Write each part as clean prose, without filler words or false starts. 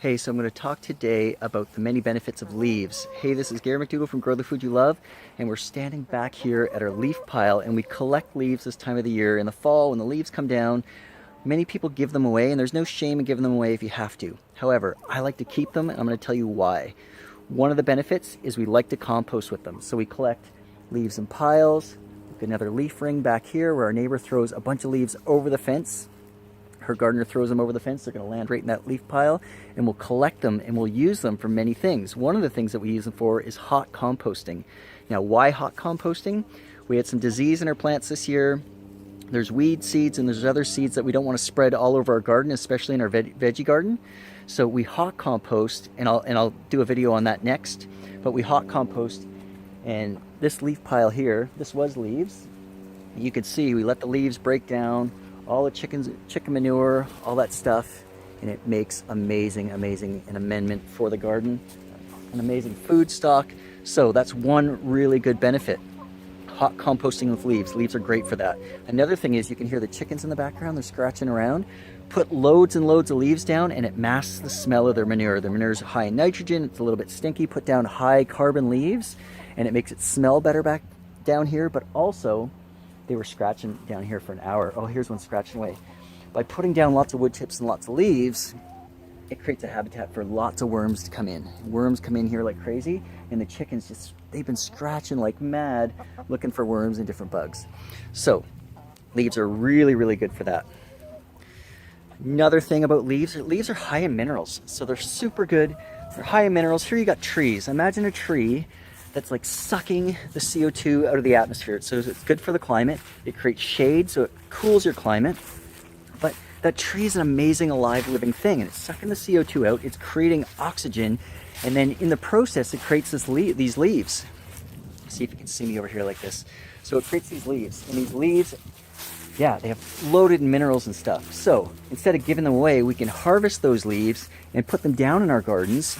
Hey, so I'm going to talk today about the many benefits of leaves. Hey, this is Gary McDougall from Grow the Food You Love, and we're standing back here at our leaf pile, and we collect leaves this time of the year. In the fall, when the leaves come down, many people give them away, and there's no shame in giving them away if you have to. However, I like to keep them, and I'm going to tell you why. One of the benefits is we like to compost with them. So we collect leaves in piles. We've got another leaf ring back here where our neighbor throws a bunch of leaves over the fence. Her gardener throws them over the fence. They're going to land right in that leaf pile, and we'll collect them and we'll use them for many things. One of the things that we use them for is hot composting. Now, why hot composting? We had some disease in our plants this year. There's weed seeds and there's other seeds that we don't want to spread all over our garden, especially in our veggie garden. So we hot compost, and I'll do a video on that next. But we hot compost, and this leaf pile here, this was leaves. You can see we let the leaves break down, all the chicken manure, all that stuff, and it makes amazing an amendment for the garden, an amazing food stock. So that's one really good benefit. Hot composting with leaves. Leaves are great for that. Another thing is you can hear the chickens in the background. They're scratching around. Put loads and loads of leaves down and it masks the smell of their manure. Their manure is high in nitrogen. It's a little bit stinky. Put down high carbon leaves and it makes it smell better back down here. But also, they were scratching down here for an hour. Oh, here's one scratching away. By putting down lots of wood chips and lots of leaves, it creates a habitat for lots of worms to come in. Worms come in here like crazy, and the chickens just, they've been scratching like mad looking for worms and different bugs. So leaves are really good for that. Another thing about leaves are high in minerals. So they're super good. They're high in minerals. Here you got trees. Imagine a tree that's like sucking the CO2 out of the atmosphere. So it's good for the climate. It creates shade, so it cools your climate. But that tree is an amazing, alive, living thing, and it's sucking the CO2 out. It's creating oxygen, and then in the process, it creates these leaves. See if you can see me over here like this. So it creates these leaves, and these leaves, yeah, they have loaded in minerals and stuff. So instead of giving them away, we can harvest those leaves and put them down in our gardens.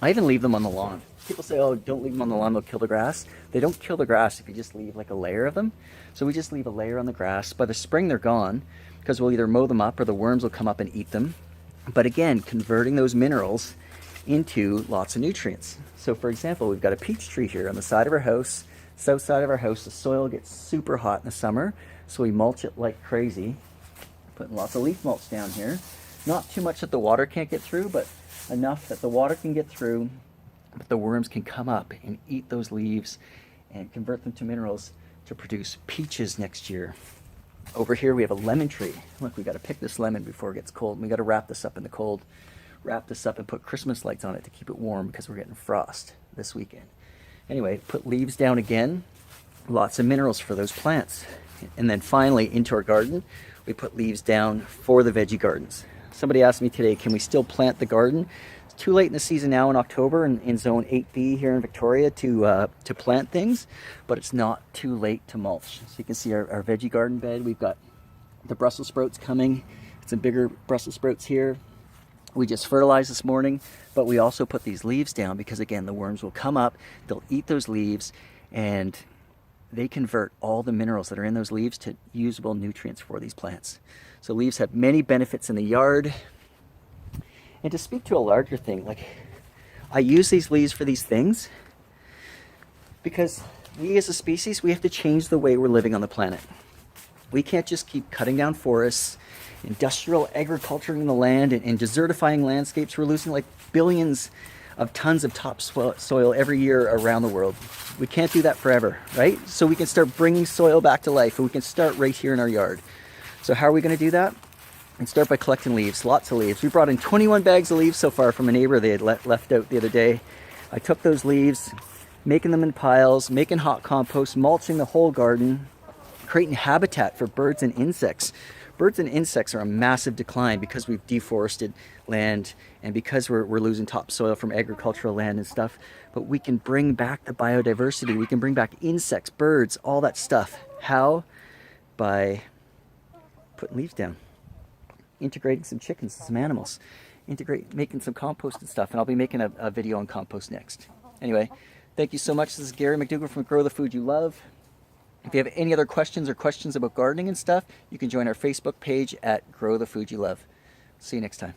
I even leave them on the lawn. People say, oh, don't leave them on the lawn, they'll kill the grass. They don't kill the grass if you just leave like a layer of them. So we just leave a layer on the grass. By the spring, they're gone because we'll either mow them up or the worms will come up and eat them. But again, converting those minerals into lots of nutrients. So for example, we've got a peach tree here on the side of our house, south side of our house. The soil gets super hot in the summer, so we mulch it like crazy, putting lots of leaf mulch down here. Not too much that the water can't get through, but enough that the water can get through, but the worms can come up and eat those leaves and convert them to minerals to produce peaches next year. Over here we have a lemon tree. Look, we got to pick this lemon before it gets cold. We got to wrap this up in the cold, wrap this up and put Christmas lights on it to keep it warm because we're getting frost this weekend. Anyway, put leaves down again, lots of minerals for those plants. And then finally into our garden, we put leaves down for the veggie gardens. Somebody asked me today, can we still plant the garden? It's too late in the season now in October in zone 8B here in Victoria to plant things, but it's not too late to mulch. So you can see our veggie garden bed. We've got the Brussels sprouts coming. Some bigger Brussels sprouts here. We just fertilized this morning, but we also put these leaves down because again, the worms will come up, they'll eat those leaves, and they convert all the minerals that are in those leaves to usable nutrients for these plants. So leaves have many benefits in the yard. And to speak to a larger thing, like I use these leaves for these things because we as a species, we have to change the way we're living on the planet. We can't just keep cutting down forests, industrial agriculturing the land and desertifying landscapes. We're losing like billions of tons of topsoil every year around the world. We can't do that forever, right? So we can start bringing soil back to life, and we can start right here in our yard. So how are we going to do that? And start by collecting leaves, lots of leaves. We brought in 21 bags of leaves so far from a neighbor they had left out the other day. I took those leaves, making them in piles, making hot compost, mulching the whole garden, creating habitat for birds and insects. Birds and insects are a massive decline because we've deforested land and because we're losing topsoil from agricultural land and stuff. But we can bring back the biodiversity. We can bring back insects, birds, all that stuff. How? By putting leaves down, integrating some chickens and some animals, making some compost and stuff. And I'll be making a video on compost next. Anyway, thank you so much. This is Gary McDougall from Grow the Food You Love. If you have any other questions or questions about gardening and stuff, you can join our Facebook page at Grow the Food You Love. See you next time.